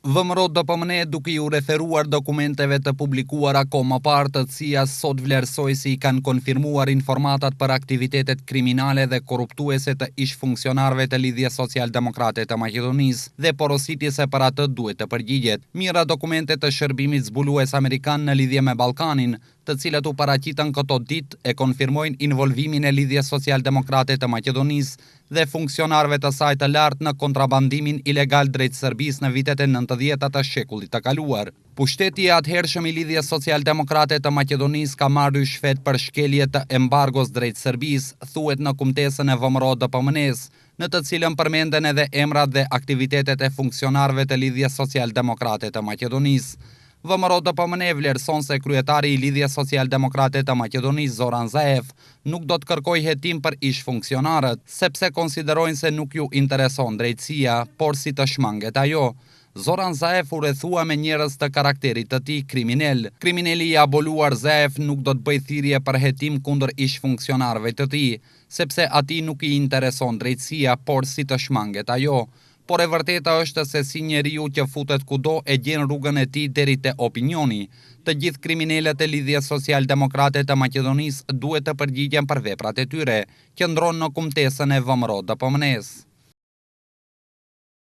VMRO DPMN duke u referuar dokumenteve të publikuara kohë më parë, të cilat sot vlerësoi se i kanë konfirmuar informatat për aktivitetet kriminale dhe korruptuese të ish funksionarëve të Lidhjes Social-Demokrate të Maqedonisë dhe porositë se për atë duhet të përgjigjet. Mira dokumente të shërbimit zbulues amerikan në lidhje me Ballkanin, të cilat u paraqitën këto ditë, e konfirmojnë involvimin e Lidhjes Social-Demokrate të Maqedonisë dhe funksionarëve të saj të lartë në kontrabandimin ilegal drejt Serbisë në vitet e 90-ta të shekullit të kaluar. Pushteti i atëhershëm i Lidhjes Social-Demokrate të Maqedonisë ka marrë shfet për shkelje të embargos drejt Serbisë, thuhet në kumtesën e VMRO DPMN-s, në të cilën përmenden edhe emrat dhe aktivitetet e funksionarëve të Lidhjes Social-Demokrate të Maqedonisë. VMRO DPMN vlerëson se kryetari i Lidhjes Social-Demokrate të Maqedonisë, Zoran Zaev, nuk do të kërkojë hetim për ish funksionarët, sepse konsiderojnë se nuk ju intereson drejtësia, por si të shmanget ajo. Zoran Zaev u rrethua me njerëz të karakterit të tij kriminal. Kriminali i aboluar Zaev nuk do të bëjë thirrje për hetim kundër ish funksionarëve të tij, sepse atij nuk i intereson drejtësia, por si të shmanget ajo. Por e vërteta është se si njeriu që futet kudo e gjen rrugën e tij deri te opinioni. Të gjithë kriminalët e Lidhjes Social-Demokrate të Maqedonisë duhet të përgjigjen për veprat e tyre, qëndron në kumtesën e VMRO DPMN-s.